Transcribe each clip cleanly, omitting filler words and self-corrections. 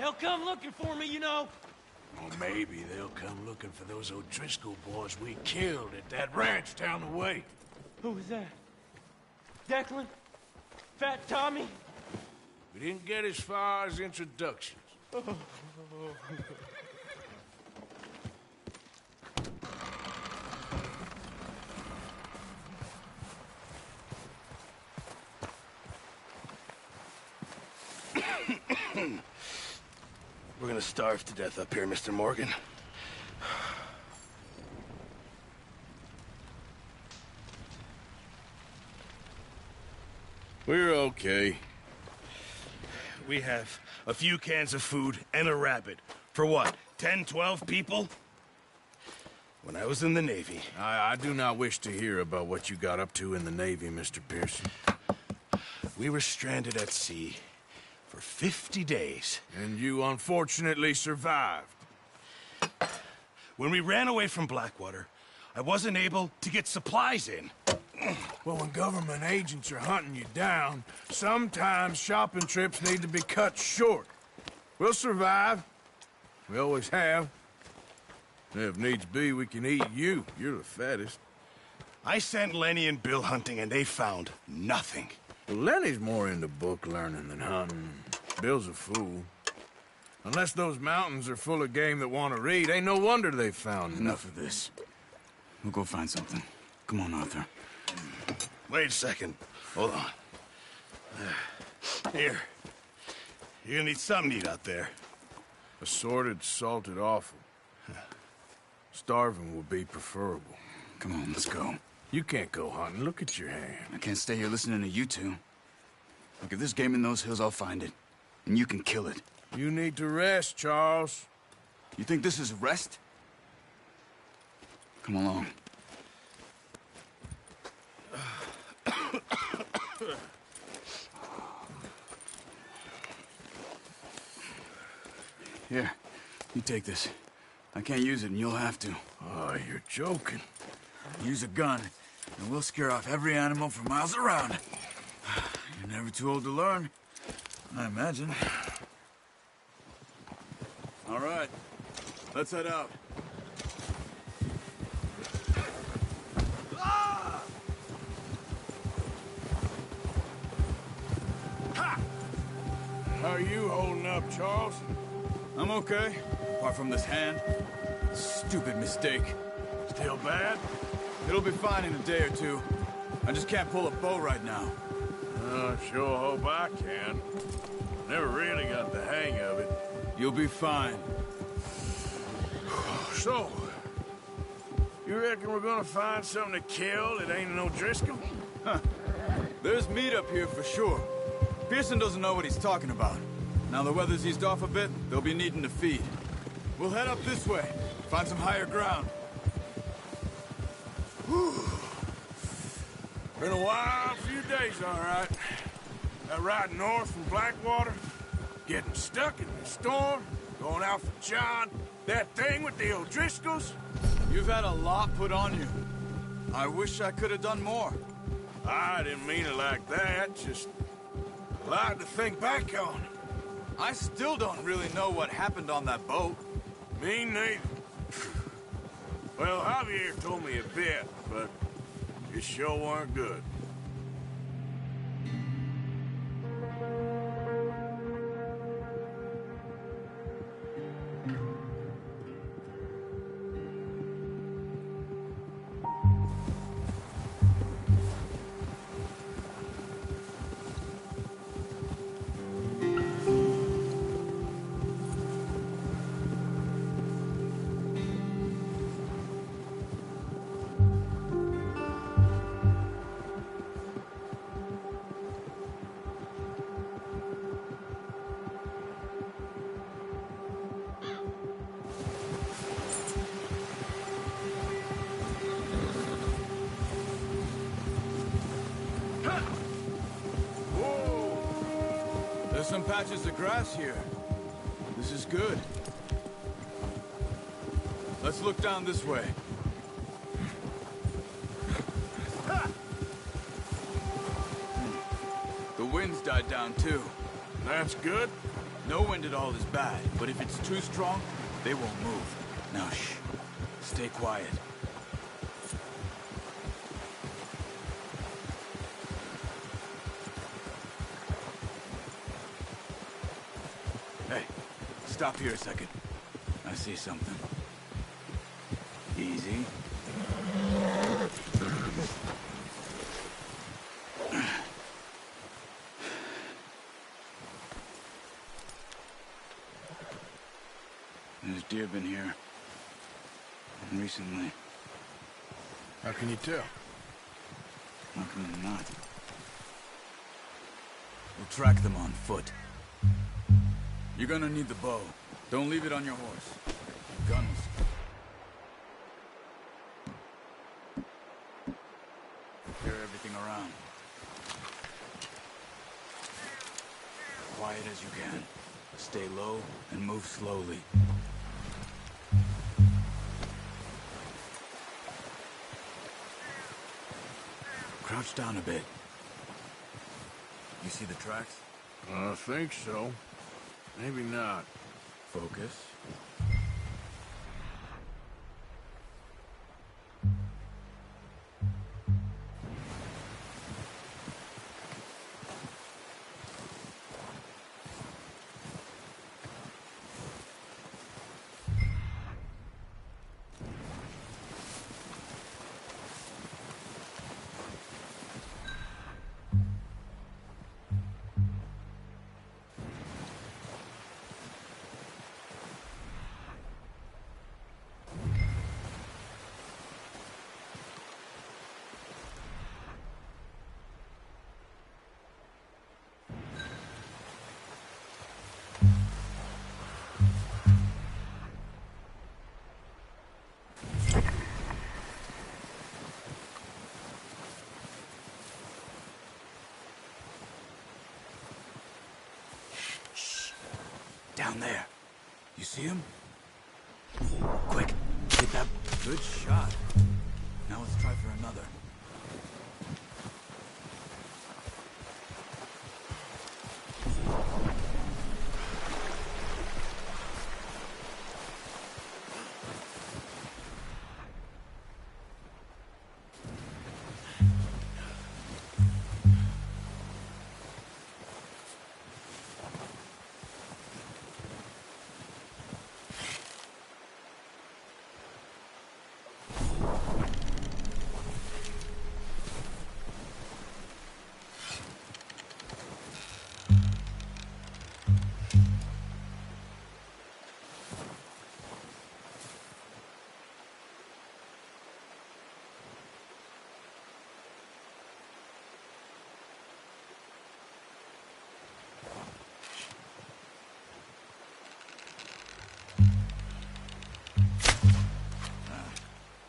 They'll come looking for me, you know. Or maybe they'll come looking for those O'Driscoll boys we killed at that ranch down the way. Who was that? Declan? Fat Tommy? We didn't get as far as introductions. We're gonna starve to death up here, Mr. Morgan. We're okay. We have a few cans of food and a rabbit. For what, 10, 12 people? When I was in the Navy... I do not wish to hear about what you got up to in the Navy, Mr. Pearson. We were stranded at sea for 50 days. And you unfortunately survived. When we ran away from Blackwater, I wasn't able to get supplies in. Well, when government agents are hunting you down, sometimes shopping trips need to be cut short. We'll survive. We always have. If needs be, we can eat you. You're the fattest. I sent Lenny and Bill hunting, and they found nothing. Well, Lenny's more into book learning than hunting. Bill's a fool. Unless those mountains are full of game that want to read, ain't no wonder they found Enough of this. We'll go find something. Come on, Arthur. Wait a second. Hold on. Here. You're gonna need something to eat out there. Assorted, salted offal. Starving would be preferable. Come on, let's go. You can't go hunting. Look at your hand. I can't stay here listening to you two. Look, if there's game in those hills, I'll find it. And you can kill it. You need to rest, Charles. You think this is rest? Come along. Here, you take this. I can't use it, and you'll have to. Oh, you're joking. Use a gun, and we'll scare off every animal for miles around. You're never too old to learn, I imagine. All right, let's head out. How are you holding up, Charles? I'm okay, apart from this hand. Stupid mistake. Still bad? It'll be fine in a day or two. I just can't pull a bow right now. Sure hope I can. Never really got the hang of it. You'll be fine. So, you reckon we're gonna find something to kill that ain't no Driscoll? Huh. There's meat up here for sure. Pearson doesn't know what he's talking about. Now the weather's eased off a bit, they'll be needing to feed. We'll head up this way, find some higher ground. Whew. Been a wild few days, all right. That ride north from Blackwater, getting stuck in the storm, going out for John, that thing with the O'Driscolls. You've had a lot put on you. I wish I could have done more. I didn't mean it like that, just a lot to think back on. I still don't really know what happened on that boat. Me neither. Well, Javier told me a bit, but it sure weren't good. There's some patches of grass here. This is good. Let's look down this way. The wind's died down too. That's good. No wind at all is bad, but if it's too strong, they won't move. Now, shh. Stay quiet. Hey, stop here a second. I see something. Easy. There's deer been here. Recently. How can you tell? How can you not? We'll track them on foot. You're gonna need the bow. Don't leave it on your horse. Guns. Prepare everything around. Quiet as you can. Stay low and move slowly. Crouch down a bit. You see the tracks? I think so. Maybe not. Focus. Down there. You see him? Quick, get that. Good shot. Now let's try for another.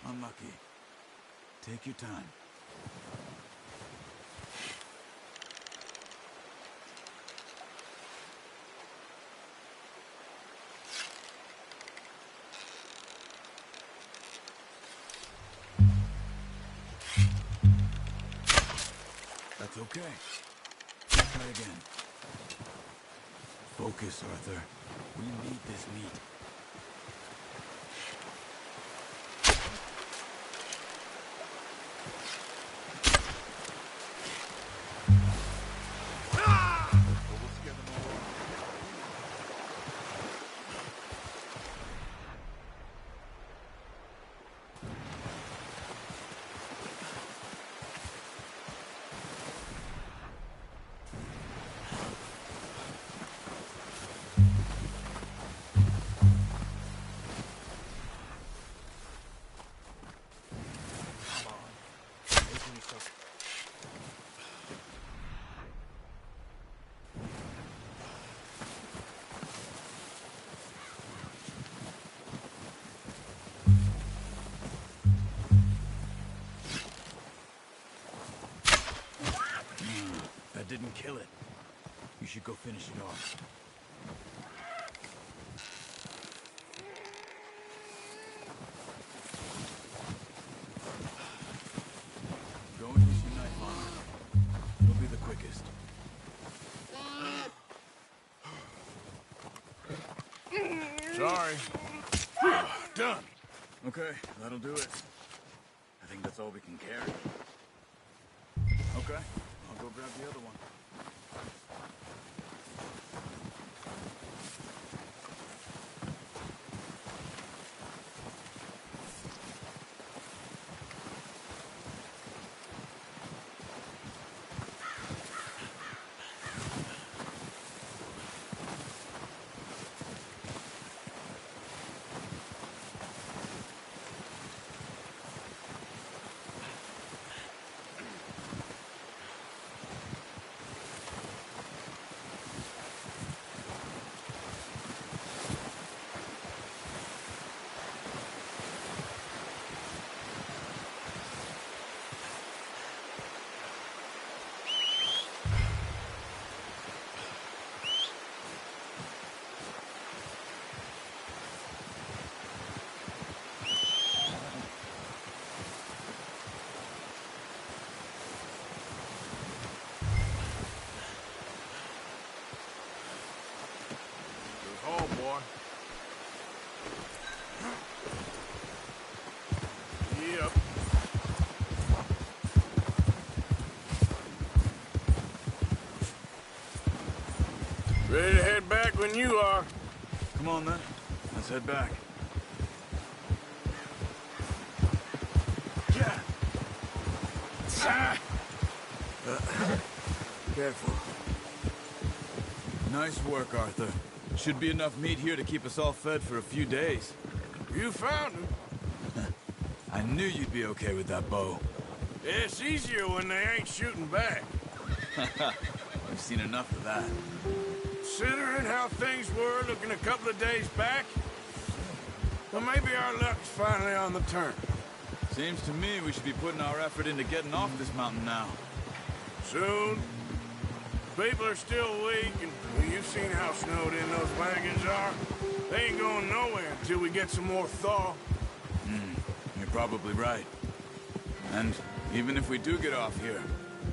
Unlucky. Take your time. That's okay. Try again. Focus, Arthur. We need this meat. That didn't kill it. You should go finish it off. Go and use your knife on it. It'll be the quickest. Sorry. Done. Okay, that'll do it. I think that's all we can carry. Okay, I'll go grab the other one. Oh, boy. Yep. Ready to head back when you are. Come on, then. Let's head back. Yeah. Careful. Nice work, Arthur. Should be enough meat here to keep us all fed for a few days. You found him. I knew you'd be okay with that bow. It's easier when they ain't shooting back. We've seen enough of that. Considering how things were looking a couple of days back, well, maybe our luck's finally on the turn. Seems to me we should be putting our effort into getting off this mountain now. Soon. People are still weak, and well, you've seen how snowed in those wagons are. They ain't going nowhere until we get some more thaw. You're probably right. And even if we do get off here,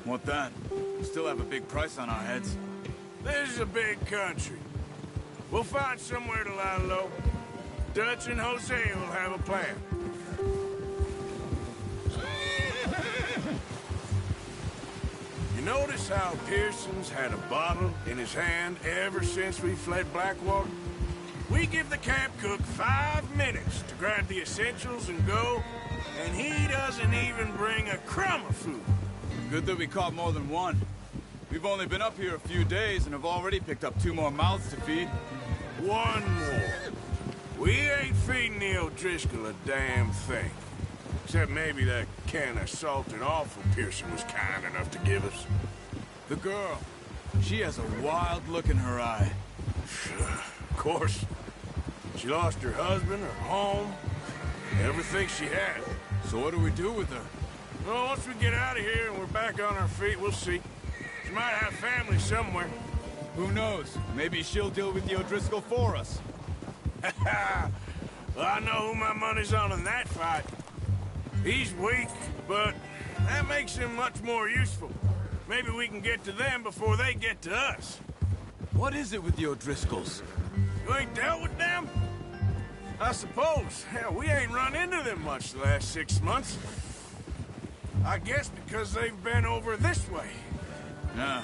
what then? We still have a big price on our heads. This is a big country. We'll find somewhere to lie low. Dutch and Jose will have a plan. You notice how Pearson's had a bottle in his hand ever since we fled Blackwater? We give the camp cook 5 minutes to grab the essentials and go, and he doesn't even bring a crumb of food. Good that we caught more than one. We've only been up here a few days and have already picked up 2 more mouths to feed. One more. We ain't feeding the O'Driscoll a damn thing. Except maybe that can of salted offal Pearson was kind enough to give us. The girl. She has a wild look in her eye. Of course. She lost her husband, her home, everything she had. So what do we do with her? Well, once we get out of here and we're back on our feet, we'll see. She might have family somewhere. Who knows? Maybe she'll deal with the O'Driscoll for us. Well, I know who my money's on in that fight. He's weak, but that makes him much more useful. Maybe we can get to them before they get to us. What is it with the O'Driscolls? You ain't dealt with them? I suppose. Hell, we ain't run into them much the last 6 months. I guess because they've been over this way. Yeah.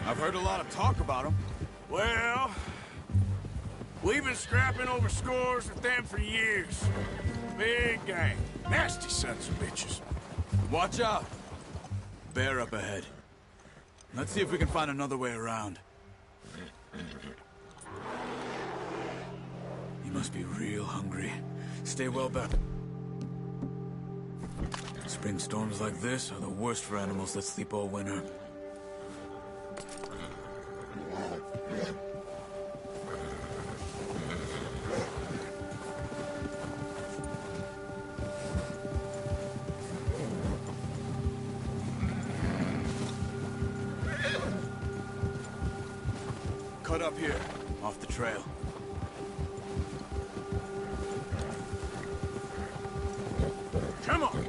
I've heard a lot of talk about them. Well, we've been scrapping over scores with them for years. Big gang. Nasty sons of bitches. Watch out. Bear up ahead. Let's see if we can find another way around. You must be real hungry. Stay well back. Spring storms like this are the worst for animals that sleep all winter. Cut up here, off the trail. Come on.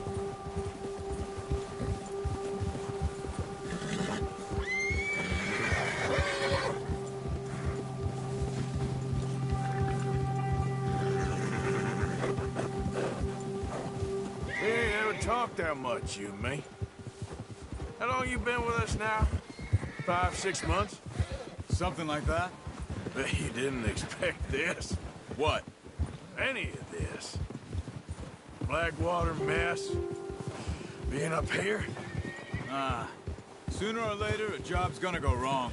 talk that much, you and me. How long you been with us now? 5, 6 months? Something like that? Bet you didn't expect this. What? Any of this. Blackwater mess. Being up here. Sooner or later, a job's gonna go wrong.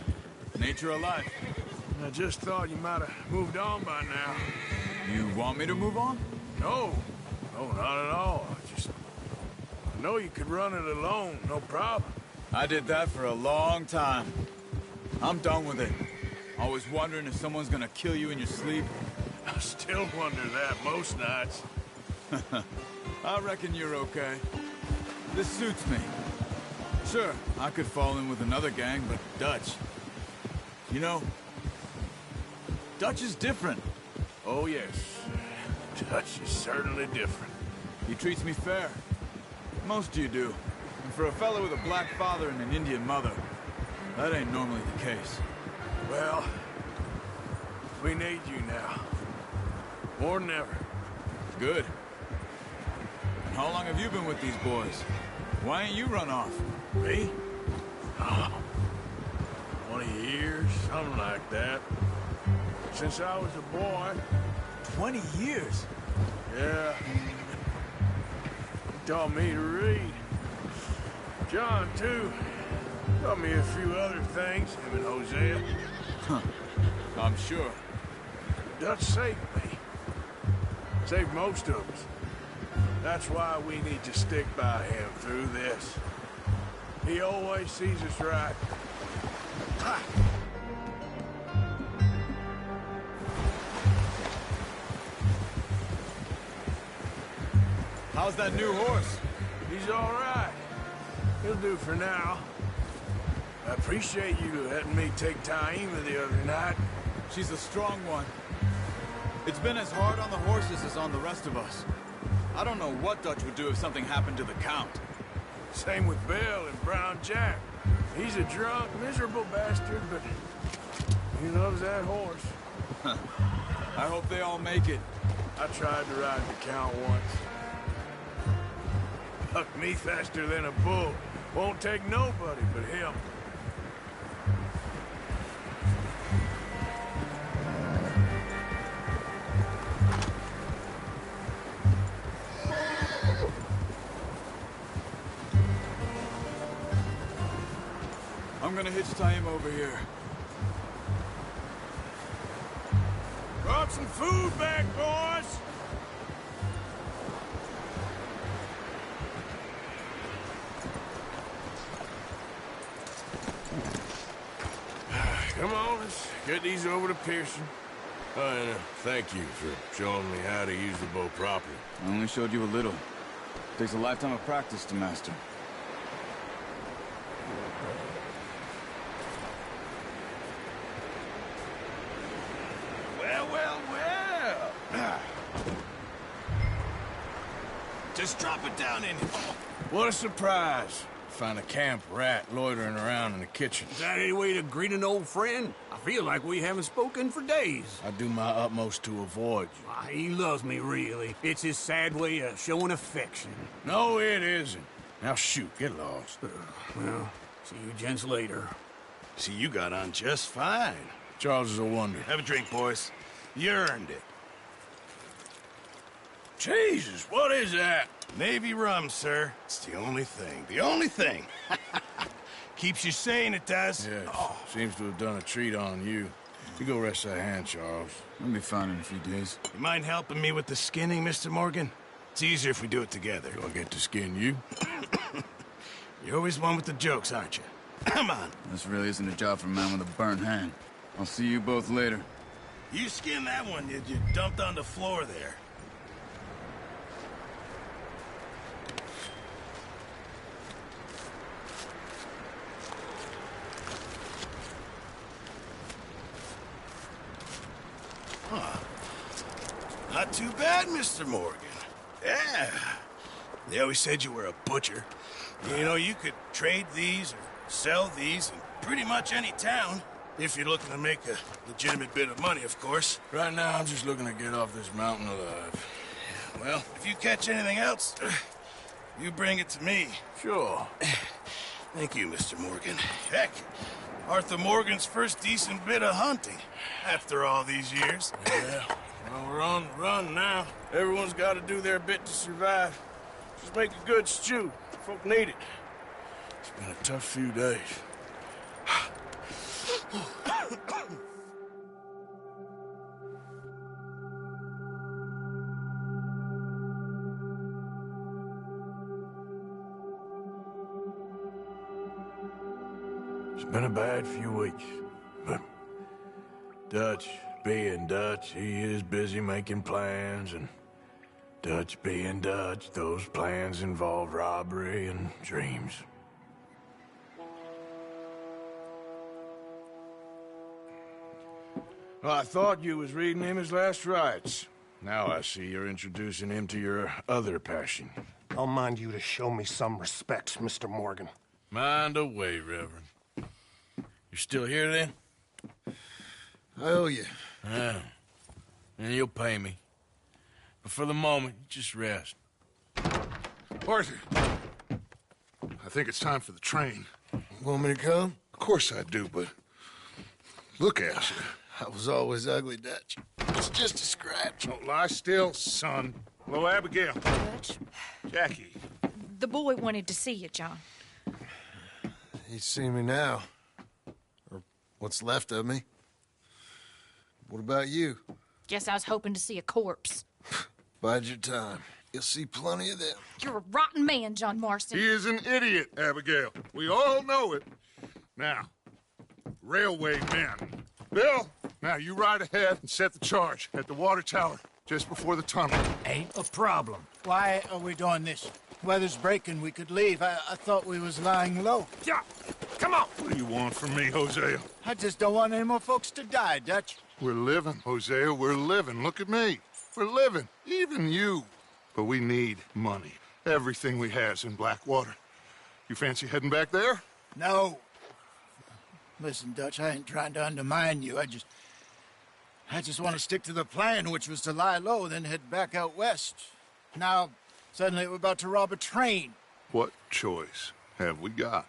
Nature of life. I just thought you might have moved on by now. You want me to move on? No. No, not at all. I know you could run it alone, no problem. I did that for a long time. I'm done with it. Always wondering if someone's gonna kill you in your sleep. I still wonder that most nights. I reckon you're okay. This suits me. Sure, I could fall in with another gang, but Dutch... You know, Dutch is different. Oh, yes. Dutch is certainly different. He treats me fair. Most of you do. And for a fellow with a black father and an Indian mother, that ain't normally the case. Well, we need you now. More than ever. Good. And how long have you been with these boys? Why ain't you run off? Me? Oh, 20 years, something like that. Since I was a boy. 20 years? Yeah. He taught me to read. John, too. Taught me a few other things, him and Hosea. I'm sure. Dutch saved me. Saved most of us. That's why we need to stick by him through this. He always sees us right. Ha! How's that new horse? He's all right. He'll do for now. I appreciate you letting me take Taima the other night. She's a strong one. It's been as hard on the horses as on the rest of us. I don't know what Dutch would do if something happened to the Count. Same with Bill and Brown Jack. He's a drunk, miserable bastard, but he loves that horse. I hope they all make it. I tried to ride the Count once. Bucked me faster than a bull. Won't take nobody but him. I'm gonna hitch Taima over here. Brought some food back, boys! Come on, let's get these over to Pearson. And thank you for showing me how to use the bow properly. I only showed you a little. Takes a lifetime of practice to master. Well. Just drop it down in here. What a surprise. Find a camp rat loitering around in the kitchen. Is that any way to greet an old friend? I feel like we haven't spoken for days. I do my utmost to avoid you. Why, he loves me, really. It's his sad way of showing affection. No, it isn't. Now shoot, get lost. Well, see you gents later. See, you got on just fine. Charles is a wonder. Have a drink, boys. You earned it. Jesus, what is that? Navy rum, sir. It's the only thing. The only thing. Keeps you sane, it does. Yes, seems to have done a treat on you. You go rest that hand, Charles. I'll be fine in a few days. You mind helping me with the skinning, Mr. Morgan? It's easier if we do it together. Do I get to skin you? You're always one with the jokes, aren't you? Come on. This really isn't a job for a man with a burnt hand. I'll see you both later. You skinned that one you dumped on the floor there. Not too bad, Mr. Morgan. Yeah. They always said you were a butcher. You know, you could trade these or sell these in pretty much any town. If you're looking to make a legitimate bit of money, of course. Right now, I'm just looking to get off this mountain alive. Well, if you catch anything else, you bring it to me. Sure. Thank you, Mr. Morgan. Heck, Arthur Morgan's first decent bit of hunting after all these years. Yeah, well, we're on the run now. Everyone's got to do their bit to survive. Just make a good stew. Folk need it. It's been a tough few days. It's been a bad few weeks, but Dutch being Dutch, he is busy making plans, and Dutch being Dutch, those plans involve robbery and dreams. Well, I thought you was reading him his last rites. Now I see you're introducing him to your other passion. I'll mind you to show me some respect, Mr. Morgan. Mind away, Reverend. You still here, then? I owe you. Yeah. And you'll pay me. But for the moment, just rest. Arthur, I think it's time for the train. Want me to come? Of course I do, but look at you. I was always ugly, Dutch. It's just a scratch. Don't lie still, son. Hello, Abigail. Dutch, Jackie. the boy wanted to see you, John. He's seen me now. Or what's left of me. What about you? Guess I was hoping to see a corpse. Bide your time. You'll see plenty of them. You're a rotten man, John Marston. He is an idiot, Abigail. We all know it. Now, railway men. Bill, now you ride ahead and set the charge at the water tower just before the tunnel. Ain't a problem. Why are we doing this? Weather's breaking. We could leave. I thought we was lying low. Yeah, come on. What do you want from me, Hosea? I just don't want any more folks to die, Dutch. We're living, Hosea. We're living. Look at me. We're living. Even you. But we need money. Everything we has in Blackwater. You fancy heading back there? No. Listen, Dutch, I ain't trying to undermine you. I just want to stick to the plan, which was to lie low, then head back out west. Now, suddenly we're about to rob a train. What choice have we got?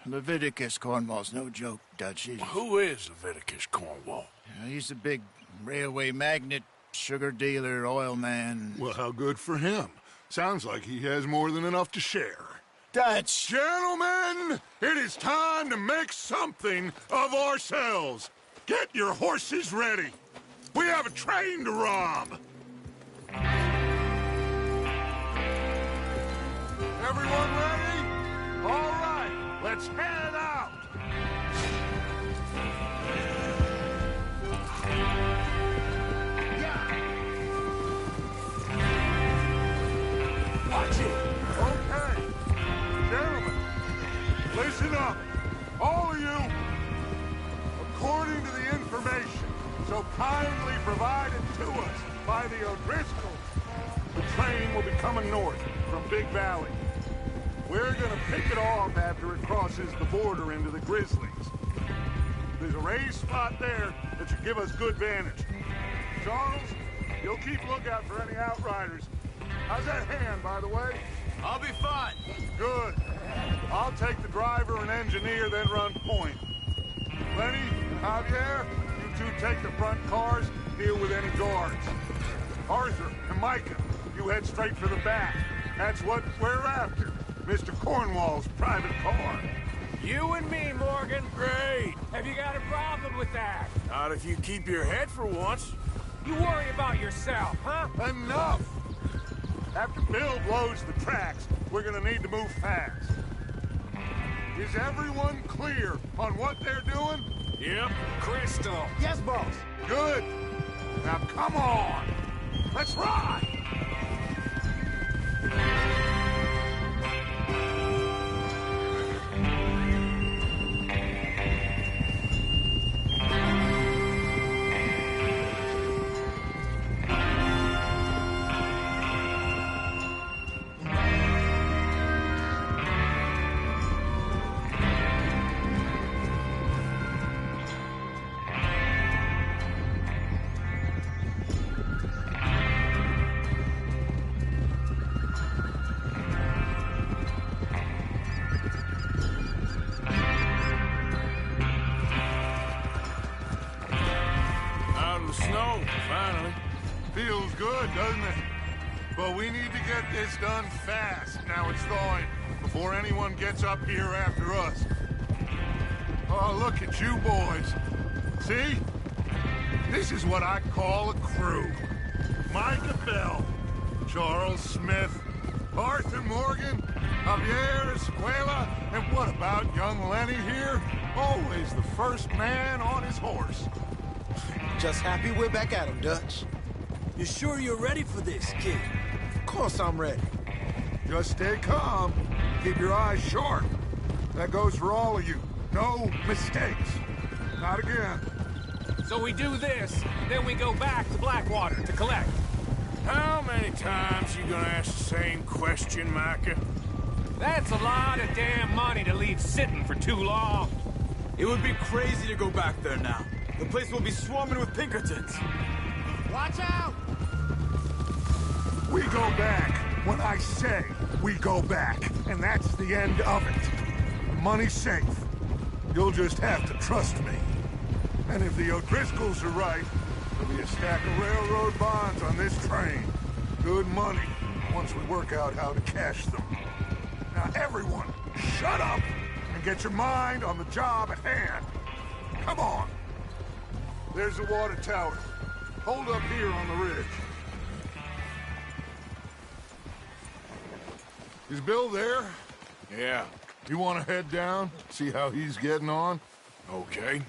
Leviticus Cornwall's no joke, Dutch. Who is Leviticus Cornwall? He's a big railway magnate, sugar dealer, oil man. Well, how good for him. Sounds like he has more than enough to share. Dutch! Gentlemen, it is time to make something of ourselves. Get your horses ready. We have a train to rob. Everyone ready? All right, let's head out. Watch it. Okay. Gentlemen, listen up. All of you. According to the information so kindly provided to us by the O'Driscolls, the train will be coming north from Big Valley. We're gonna pick it off after it crosses the border into the Grizzlies. There's a raised spot there that should give us good vantage. Charles, you'll keep lookout for any outriders. How's that hand, by the way? I'll be fine. Good. I'll take the driver and engineer, then run point. Lenny and Javier, you two take the front cars, deal with any guards. Arthur and Micah, you head straight for the back. That's what we're after. Mr. Cornwall's private car. You and me, Morgan. Great. Have you got a problem with that? Not if you keep your head for once. You worry about yourself, huh? Enough! After Bill blows the tracks, we're gonna need to move fast. Is everyone clear on what they're doing? Yep. Crystal. Yes, boss. Good. Now come on. Let's ride! of the snow, finally. Feels good, doesn't it? But we need to get this done fast. Now it's thawing, before anyone gets up here after us. Oh, look at you boys. See? This is what I call a crew. Micah Bell, Charles Smith, Arthur Morgan, Javier Escuela, and what about young Lenny here? Always the first man on his horse. Just happy we're back at him, Dutch. You sure you're ready for this, kid? Of course I'm ready. Just stay calm. Keep your eyes sharp. That goes for all of you. No mistakes. Not again. So we do this, then we go back to Blackwater to collect. How many times you gonna ask the same question, Micah? That's a lot of damn money to leave sitting for too long. It would be crazy to go back there now. The place will be swarming with Pinkertons. Watch out! We go back when I say we go back, and that's the end of it. The money's safe. You'll just have to trust me. And if the O'Driscolls are right, there'll be a stack of railroad bonds on this train. Good money, once we work out how to cash them. Now everyone, shut up and get your mind on the job at hand. Come on. There's the water tower. Hold up here on the ridge. Is Bill there? Yeah. You want to head down, see how he's getting on? Okay.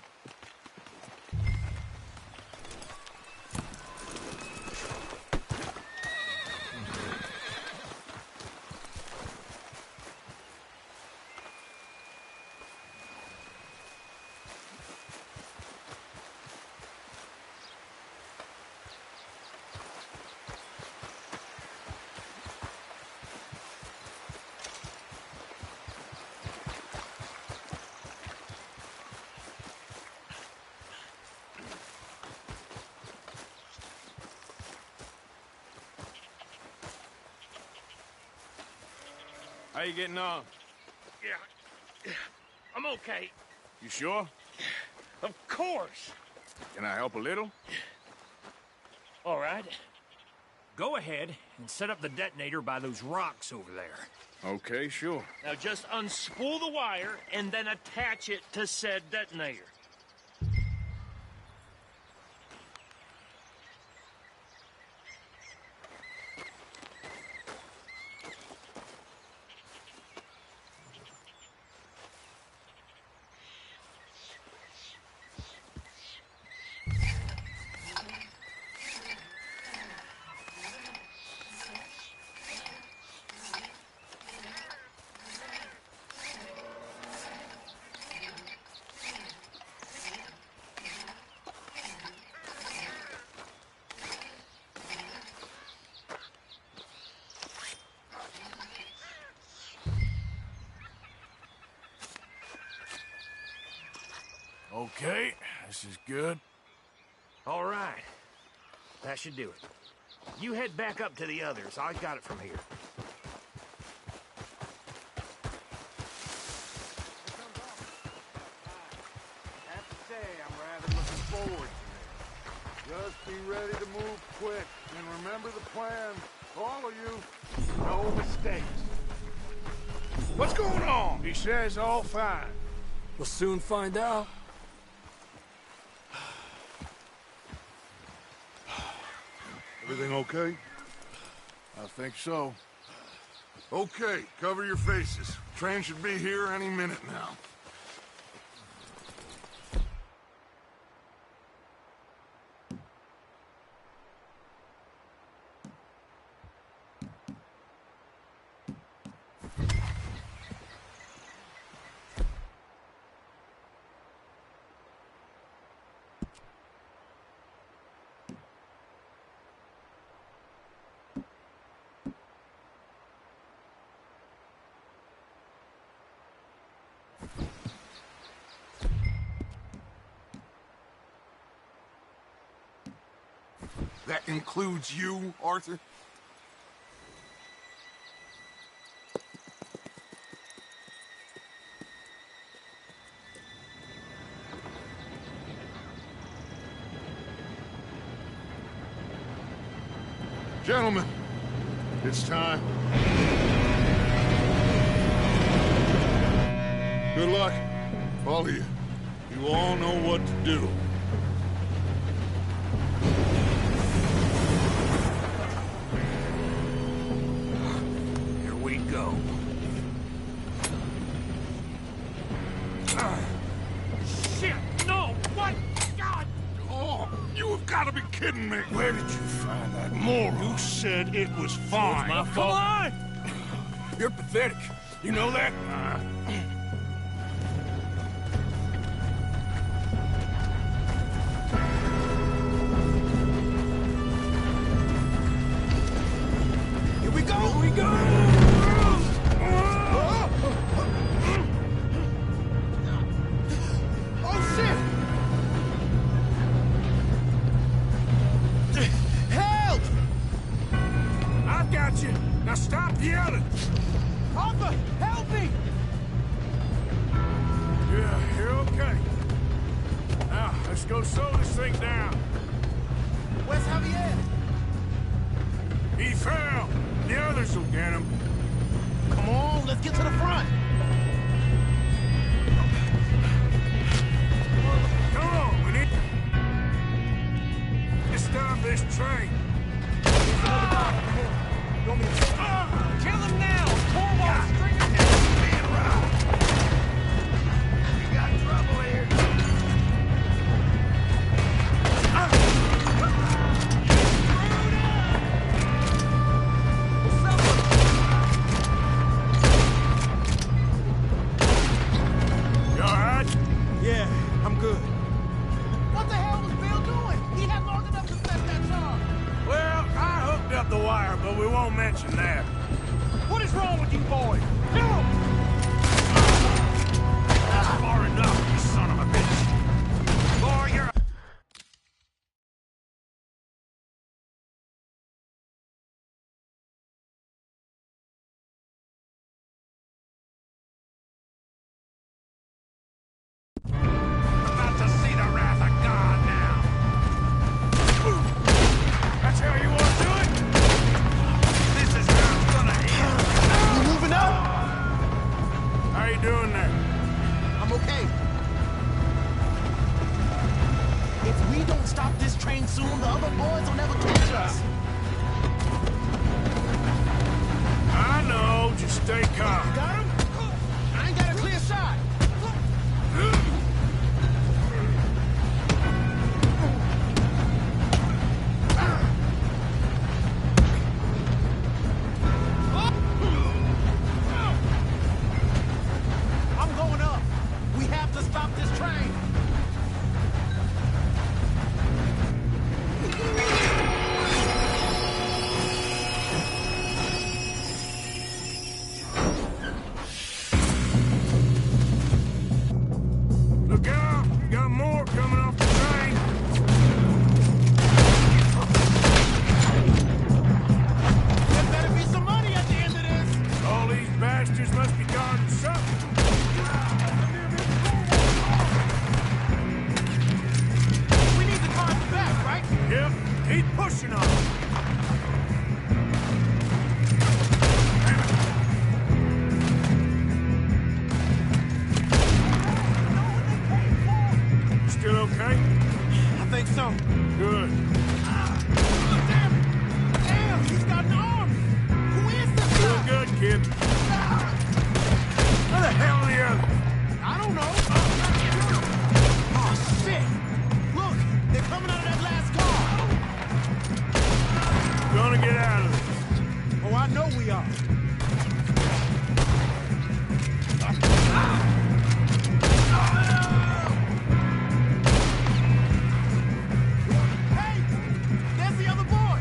How you getting on? Yeah, I'm okay. You sure? Of course. Can I help a little? All right. Go ahead and set up the detonator by those rocks over there. Okay, sure. Now just unspool the wire and then attach it to said detonator. Okay, this is good. All right. That should do it. You head back up to the others. I got it from here. I have to say, I'm rather looking forward to this. Just be ready to move quick, and remember the plan. All of you, no mistakes. What's going on? He says all fine. We'll soon find out. Everything okay? I think so. Okay, cover your faces. Train should be here any minute now. That includes you, Arthur? Gentlemen, it's time. Good luck, all of you. You all know what to do. Here we go. Shit! No! What? God! Oh, you have got to be kidding me. Where did you find that moron? You said it was fine. My fault. on! You're pathetic. You know that? Here we go! Here we go! Oh, shit! Help! I've got you. Now stop yelling. Arthur, help me! Yeah, you're okay. Now, let's go slow this thing down. Where's Javier? He fell. The others will get him. Come on, let's get to the front. Come on, we need to stop this train. Kill him now! Cornwall, string him We got trouble here. You all right? Yeah, I'm good. What the hell was Bill doing? He had long enough to set that charge. Well, I hooked up the wire, but we won't mention that. What is wrong with you boys? Help! That's far enough, you son of a bitch. Boy, you're... About to see the wrath of God now. That's how you want to do it? This is how it's gonna end. You moving up? How you doing there? I'm okay. If we don't stop this train soon, the other boys will never catch us. I know, just stay calm. Got him? I ain't got a clear shot. I'm going up. We have to stop this train. Look out! You got more coming off the train. There better be some money at the end of this. All these bastards must be guarding something. We need the car in the back, right? Yep, keep pushing on. Still okay? I think so. Good. Damn, he's got an arm. Who is this Feel guy? good, kid. Where the hell are the others? I don't know. Oh, shit. Look, they're coming out of that last car. Gonna get out of this. Oh, I know we are. Hey, there's the other boy.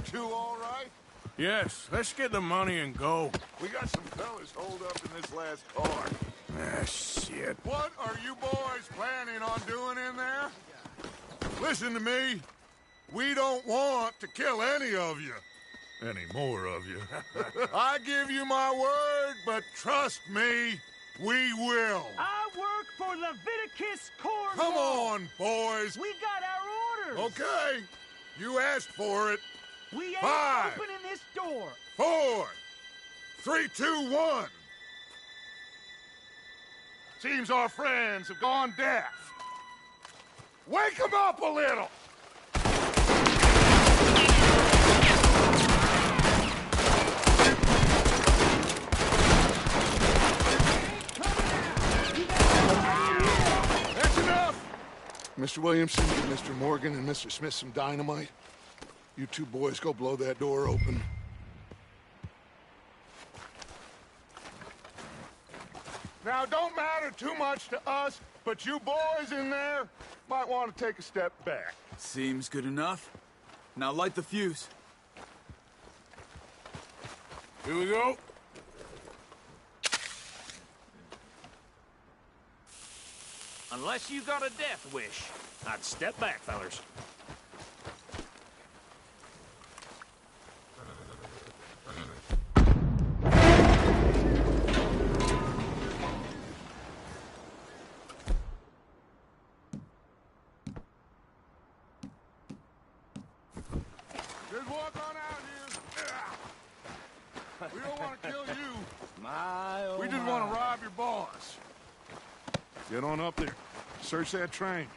two all right? Yes, let's get the money and go. We got some fellas holed up in this last car. Ah, shit. What are you boys planning on doing in there? Listen to me. We don't want to kill any of you. Any more of you. I give you my word, but trust me, we will. I work for Leviticus Cornwall. Come on, boys. We got our orders. Okay. You asked for it. We ain't 5, opening this door. 4, 3, 2, 1. Seems our friends have gone deaf. Wake them up a little! That's enough! Mr. Williamson, give Mr. Morgan and Mr. Smith some dynamite. You two boys go blow that door open. Now, don't matter too much to us, but you boys in there might want to take a step back. Seems good enough. Now light the fuse. Here we go. Unless you got a death wish, I'd step back, fellers. Just walk on out here. We don't want to kill you. We just want to rob your boss. Get on up there. Search that train.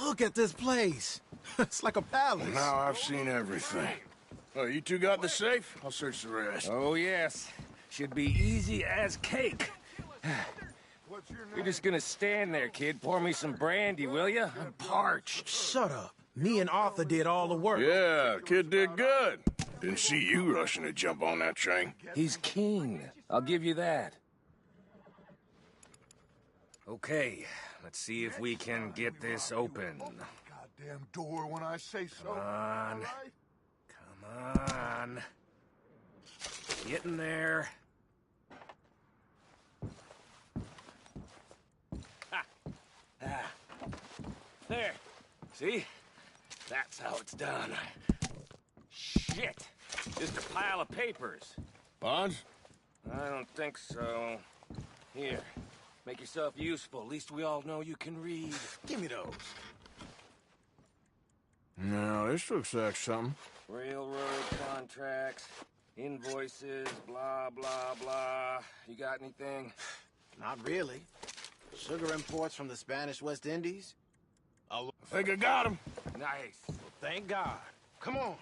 Look at this place. It's like a palace. Now I've seen everything. Oh, you two got the safe? I'll search the rest. Oh, yes. Should be easy as cake. What's your name? You're just gonna stand there, kid. Pour me some brandy, will you? I'm parched. Shut up. Me and Arthur did all the work. Yeah, kid did good. Didn't see you rushing to jump on that train. He's keen. I'll give you that. Okay, let's see if we can get this open. Goddamn door when I say so. Come on. All right? Come on. Get in there. Ha. Ah. There. See? That's how it's done. Shit. Just a pile of papers. Bonds? I don't think so. Here. Make yourself useful. At least we all know you can read. Give me those. No, this looks like something. Railroad contracts, invoices, blah, blah, blah. You got anything? Not really. Sugar imports from the Spanish West Indies? I think I got him. Nice. Thank God. Come on.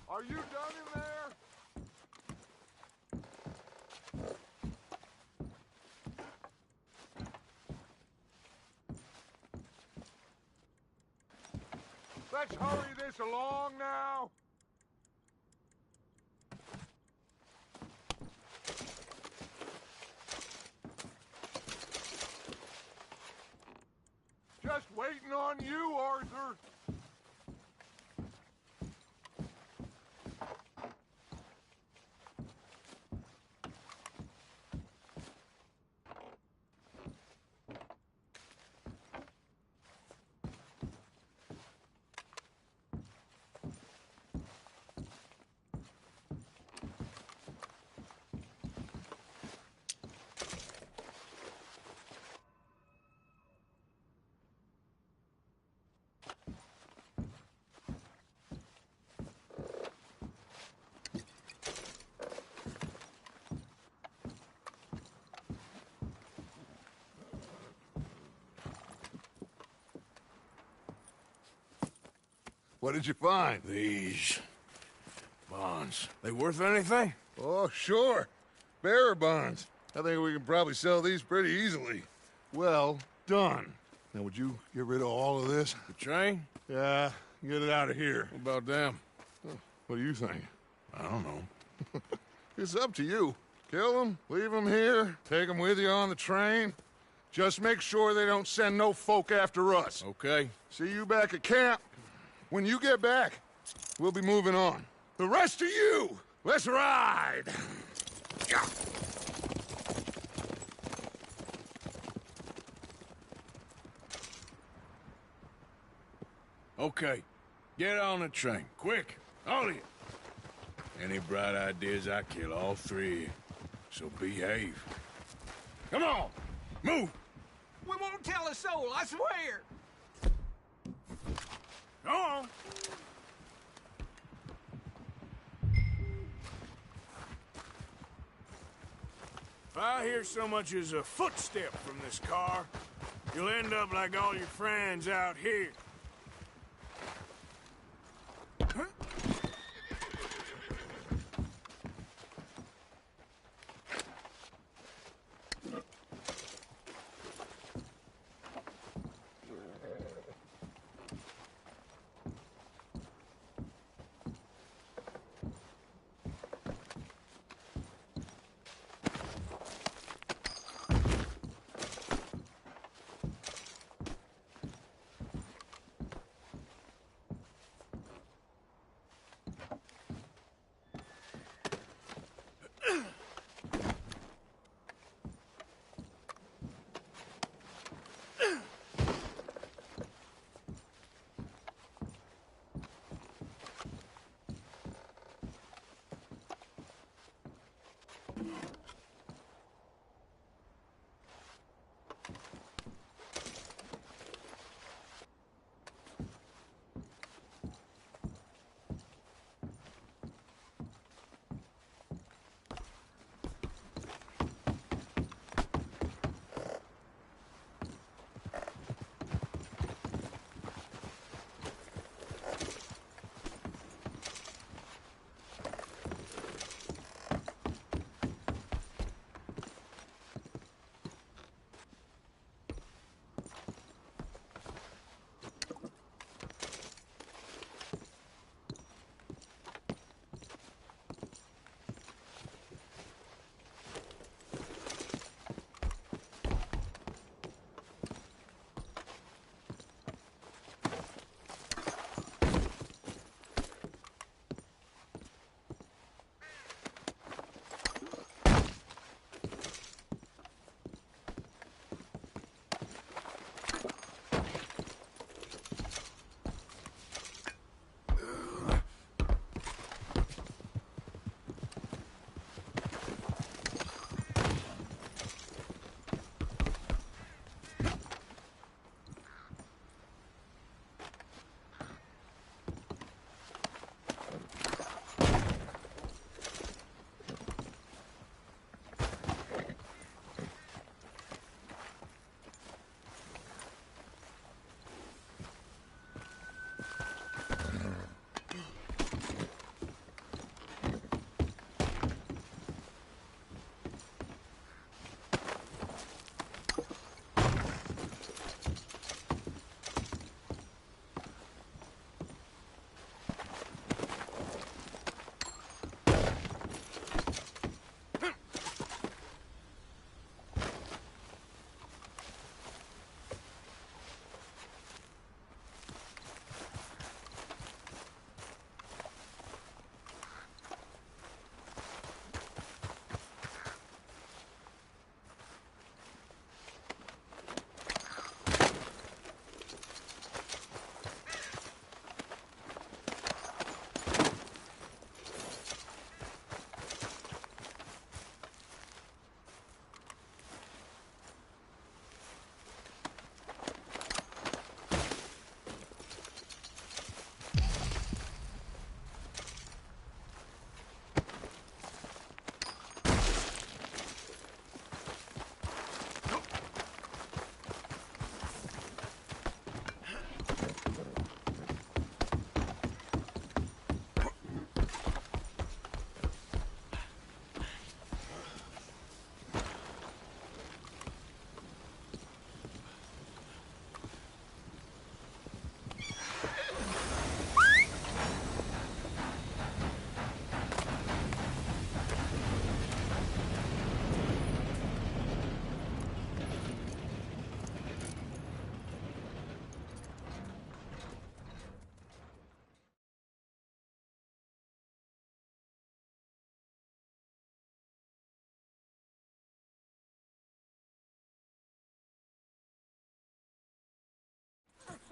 Are you done in there? Let's hurry this along now. Just waiting on you, Arthur. What did you find? These bonds. They worth anything? Oh, sure. Bearer bonds. I think we can probably sell these pretty easily. Well done. Now, would you get rid of all of this? The train? Yeah, get it out of here. What about them? What do you think? I don't know. It's up to you. Kill them, leave them here, take them with you on the train. Just make sure they don't send no folk after us. Okay. See you back at camp. When you get back, we'll be moving on. The rest of you, let's ride! Yeah. Okay. Get on the train. Quick. All of you. Any bright ideas, I kill all three. So behave. Come on! Move! We won't tell a soul, I swear. Go on! If I hear so much as a footstep from this car, you'll end up like all your friends out here.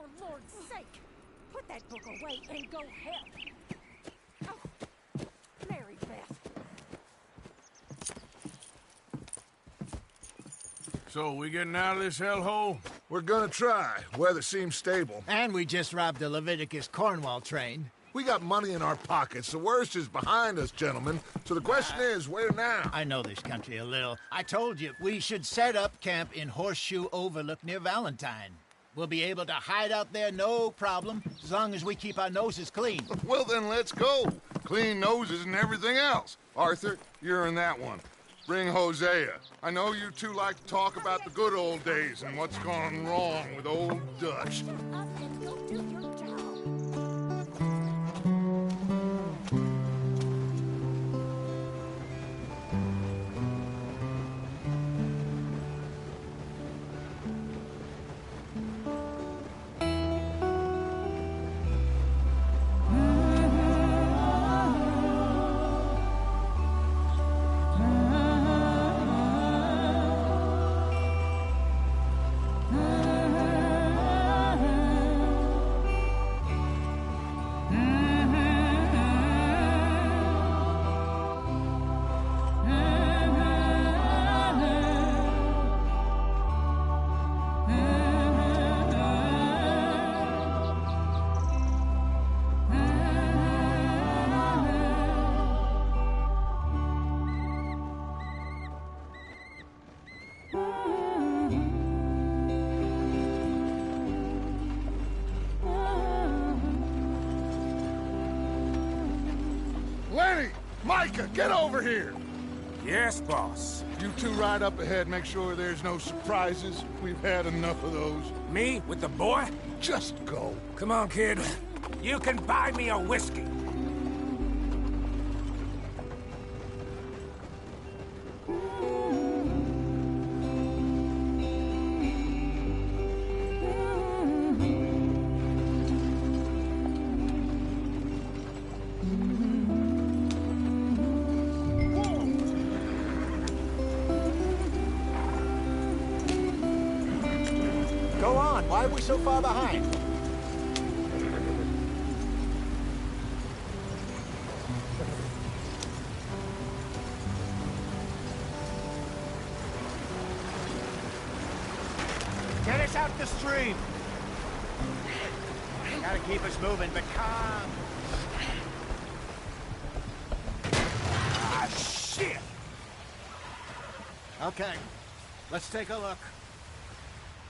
for Lord's sake! Put that book away and go help! Oh, Mary Beth. So, we getting out of this hellhole? We're gonna try. Weather seems stable. And we just robbed a Leviticus Cornwall train. We got money in our pockets. The worst is behind us, gentlemen. So the question is, where now? I know this country a little. I told you, we should set up camp in Horseshoe Overlook near Valentine. We'll be able to hide out there, no problem, as long as we keep our noses clean. Well, then let's go. Clean noses and everything else. Arthur, you're in that one. Bring Hosea. I know you two like to talk about the good old days and what's gone wrong with old Dutch. Lenny! Micah, get over here! Yes, boss. You two ride up ahead, make sure there's no surprises. We've had enough of those. Me? With the boy? Just go. Come on, kid. You can buy me a whiskey. Go on, why are we so far behind? Get us out the stream! Gotta keep us moving, but calm. Ah, shit! Okay, let's take a look.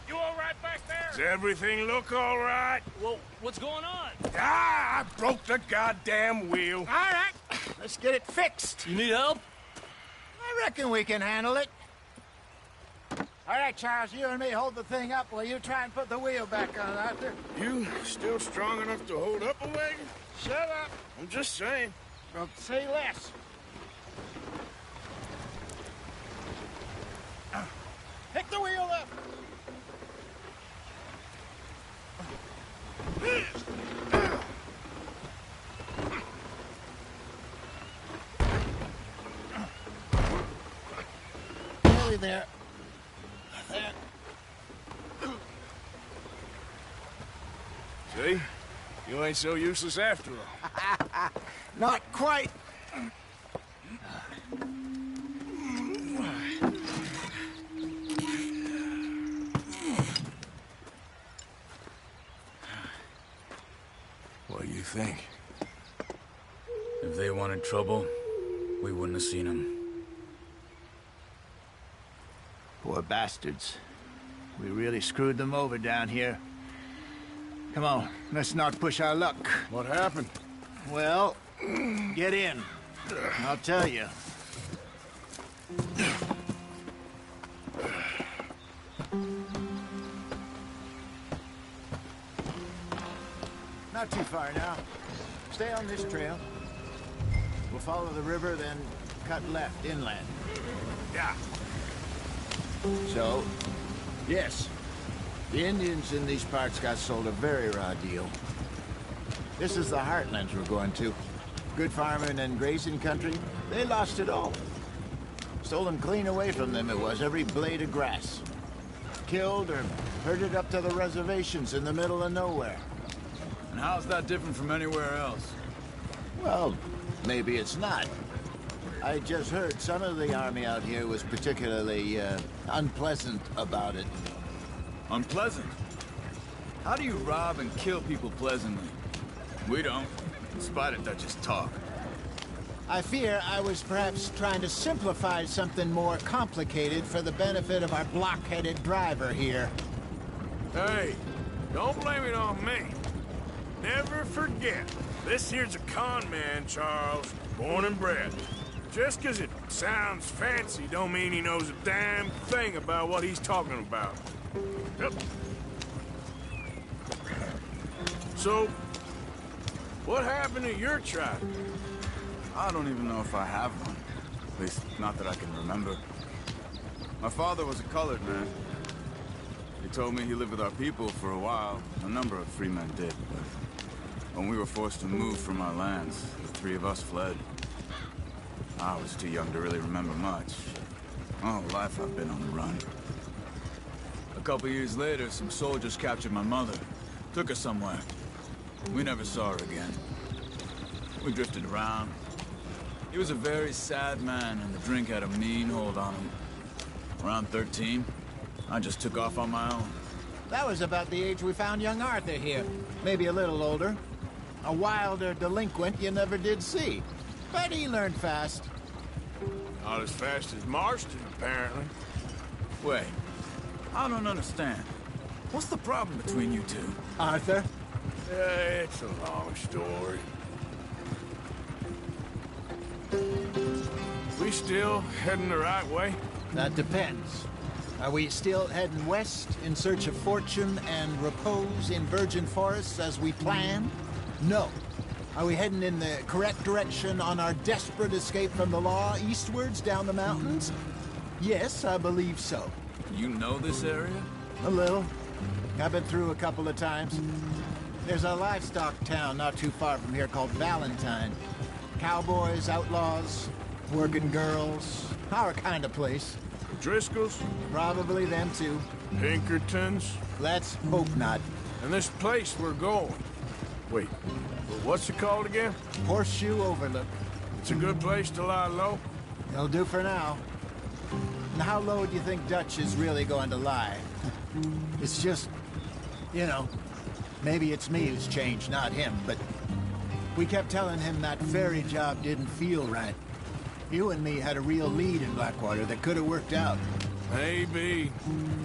You all right back there? Does everything look all right? Well, what's going on? Ah, I broke the goddamn wheel. All right, let's get it fixed. You need help? I reckon we can handle it. All right, Charles, you and me hold the thing up while you try and put the wheel back on, Arthur. You still strong enough to hold up a wagon? Shut up. I'm just saying. Well, say less. Pick the wheel up. Nearly there. There. See? You ain't so useless after all. Not quite. What do you think? If they wanted trouble, we wouldn't have seen them. Poor bastards. We really screwed them over down here. Come on, let's not push our luck. What happened? Well, get in. I'll tell you. Not too far now. Stay on this trail. We'll follow the river, then cut left inland. Yeah. So, yes, the Indians in these parts got sold a very raw deal. This is the heartlands we're going to. Good farming and grazing country, they lost it all. Stolen clean away from them it was, every blade of grass. killed or herded up to the reservations in the middle of nowhere. And how's that different from anywhere else? Well, maybe it's not. I just heard some of the army out here was particularly unpleasant about it. Unpleasant? How do you rob and kill people pleasantly? We don't, in spite of Dutch's talk. I fear I was perhaps trying to simplify something more complicated for the benefit of our block-headed driver here. Hey, don't blame it on me. Never forget, this here's a con man, Charles, born and bred. Just 'cause it sounds fancy don't mean he knows a damn thing about what he's talking about. Yep. So, what happened to your tribe? I don't even know if I have one. At least, not that I can remember. My father was a colored man. He told me he lived with our people for a while. A number of free men did, but when we were forced to move from our lands, the three of us fled. I was too young to really remember much. My whole life I've been on the run. A couple years later, some soldiers captured my mother. Took her somewhere. We never saw her again. We drifted around. He was a very sad man, and the drink had a mean hold on him. Around 13, I just took off on my own. That was about the age we found young Arthur here. Maybe a little older. A wilder delinquent you never did see. But he learned fast. Not as fast as Marston, apparently. Wait, I don't understand. What's the problem between you two? Arthur? It's a long story. We still heading the right way? That depends. Are we still heading west in search of fortune and repose in virgin forests as we planned? No. Are we heading in the correct direction on our desperate escape from the law eastwards down the mountains? Yes, I believe so. You know this area? A little. I've been through a couple of times. There's a livestock town not too far from here called Valentine. Cowboys, outlaws, working girls, our kind of place. Driscoll's? Probably them too. Pinkertons? Let's hope not. And this place we're going. Wait, what's it called again? Horseshoe Overlook. It's a good place to lie low? It'll do for now. And how low do you think Dutch is really going to lie? It's just, you know, maybe it's me who's changed, not him, but we kept telling him that ferry job didn't feel right. You and me had a real lead in Blackwater that could have worked out. Maybe.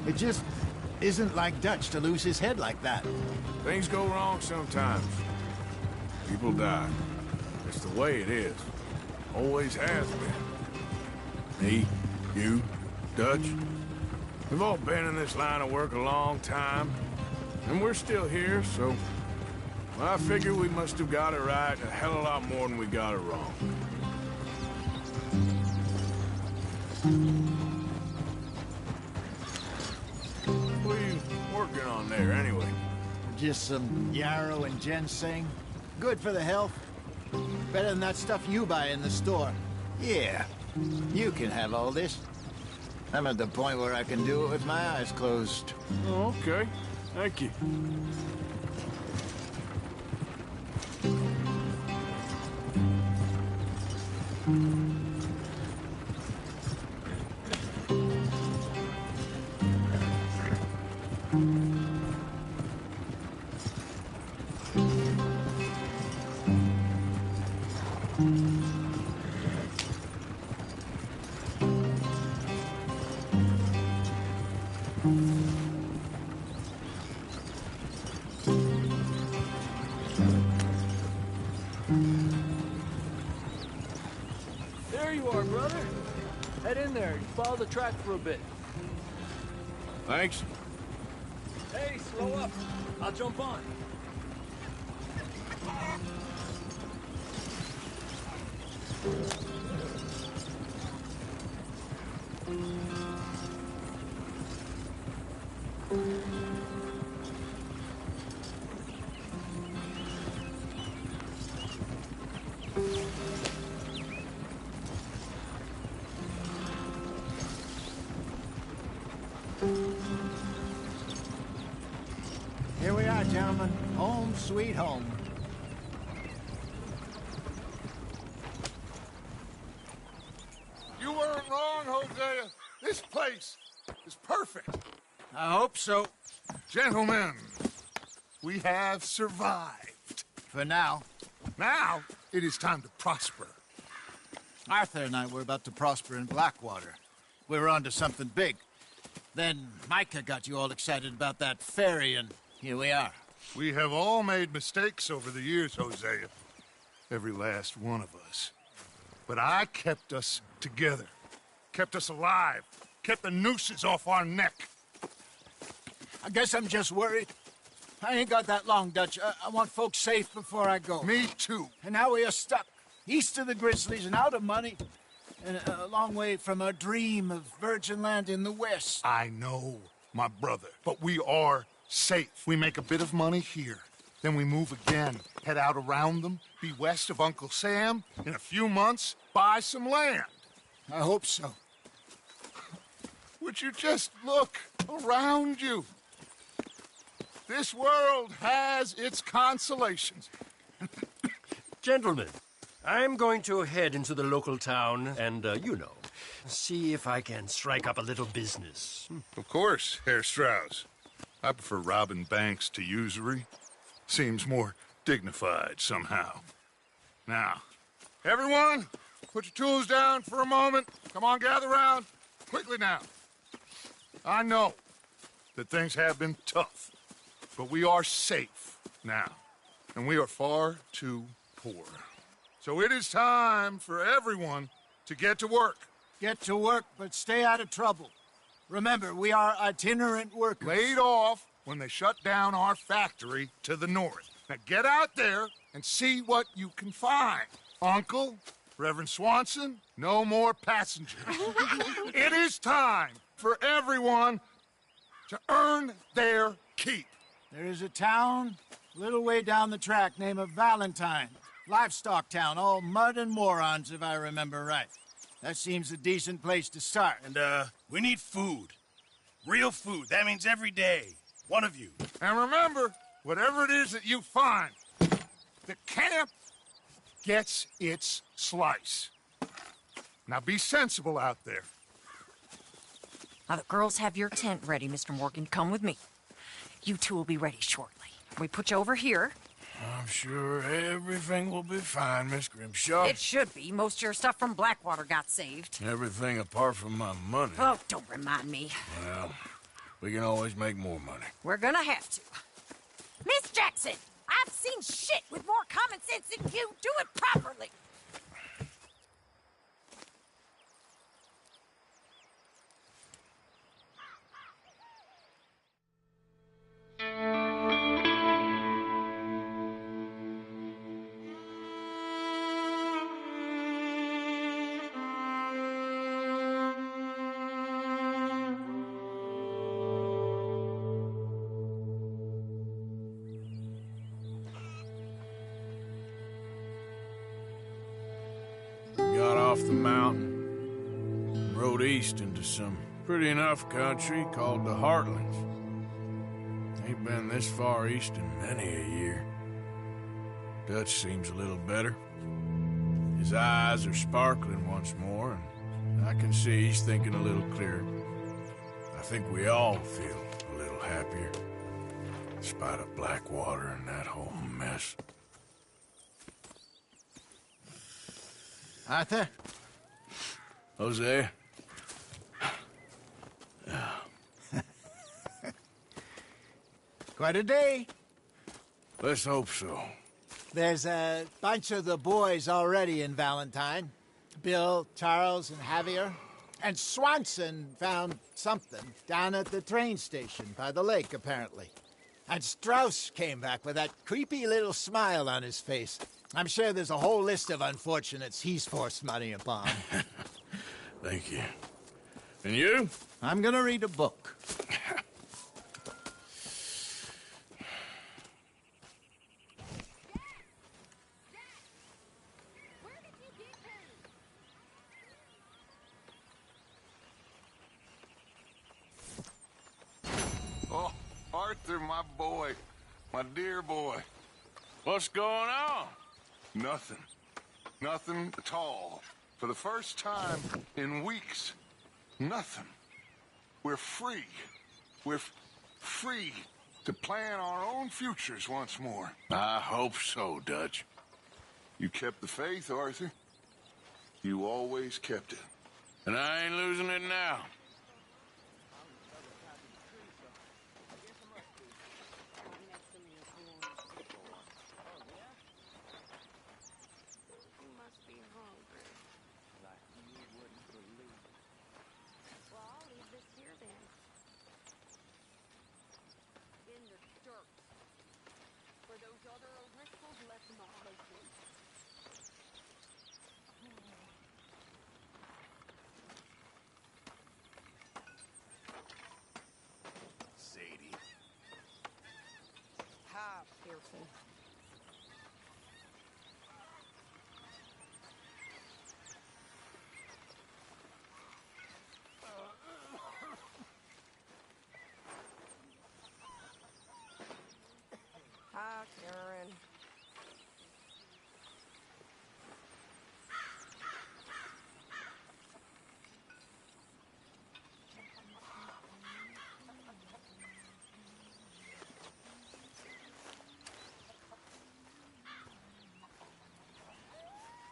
It just isn't like Dutch to lose his head like that. Things go wrong sometimes. People die. It's the way it is. Always has been. Me, you, Dutch. We've all been in this line of work a long time. And we're still here, so... well, I figure we must have got it right a hell of a lot more than we got it wrong. What are you working on there, anyway? Just some yarrow and ginseng. Good for the health. Better than that stuff you buy in the store. Yeah, you can have all this. I'm at the point where I can do it with my eyes closed. Oh, okay. Thank you. There you are, brother. Head in there and follow the track for a bit. Thanks. Hey, slow up. I'll jump on. gentlemen. Home sweet home. You weren't wrong, Hosea. This place is perfect. I hope so. Gentlemen, we have survived. For now. Now, it is time to prosper. Arthur and I were about to prosper in Blackwater. We were onto something big. Then Micah got you all excited about that ferry, and here we are. We have all made mistakes over the years, Hosea. Every last one of us. But I kept us together. Kept us alive. Kept the nooses off our neck. I guess I'm just worried. I ain't got that long, Dutch. I want folks safe before I go. Me too. And now we are stuck. East of the Grizzlies and out of money. And a long way from our dream of virgin land in the west. I know, my brother. But we are safe. We make a bit of money here. Then we move again. Head out around them. Be west of Uncle Sam. In a few months, buy some land. I hope so. Would you just look around you? This world has its consolations. Gentlemen, I'm going to head into the local town and, see if I can strike up a little business. Of course, Herr Strauss. I prefer robbing banks to usury. Seems more dignified somehow. Now, everyone, put your tools down for a moment. Come on, gather round. Quickly now. I know that things have been tough, but we are safe now, and we are far too poor. So it is time for everyone to get to work. Get to work, but stay out of trouble. Remember, we are itinerant workers. Laid off when they shut down our factory to the north. Now get out there and see what you can find. Uncle, Reverend Swanson, no more passengers. It is time for everyone to earn their keep. There is a town a little way down the track named Valentine. Livestock town, all mud and morons, if I remember right. That seems a decent place to start. And, we need food. Real food. That means every day. One of you. And remember, whatever it is that you find, the camp gets its slice. Now be sensible out there. Now, the girls have your tent ready, Mr. Morgan. Come with me. You two will be ready shortly. We put you over here. I'm sure everything will be fine, Miss Grimshaw. It should be. Most of your stuff from Blackwater got saved. Everything apart from my money. Oh, don't remind me. Well, we can always make more money. We're gonna have to. Miss Jackson, I've seen shit with more common sense than you. Do it properly. Got off the mountain, rode east into some pretty enough country called the Heartlands. Ain't been this far east in many a year. Dutch seems a little better. His eyes are sparkling once more, and I can see he's thinking a little clearer. I think we all feel a little happier, in spite of Blackwater and that whole mess. Arthur? Jose? Quite a day. Let's hope so. There's a bunch of the boys already in Valentine. Bill, Charles, and Javier. And Swanson found something down at the train station by the lake, apparently. And Strauss came back with that creepy little smile on his face. I'm sure there's a whole list of unfortunates he's forced money upon. Thank you. And you? I'm gonna read a book. Oh, Arthur, my boy. My dear boy. What's going on? Nothing. Nothing at all. For the first time in weeks. Nothing. We're free. We're free to plan our own futures once more. I hope so, Dutch. You kept the faith, Arthur. You always kept it. And I ain't losing it now. Sadie. Hi, Pearson. Hi, Karen.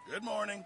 Good morning.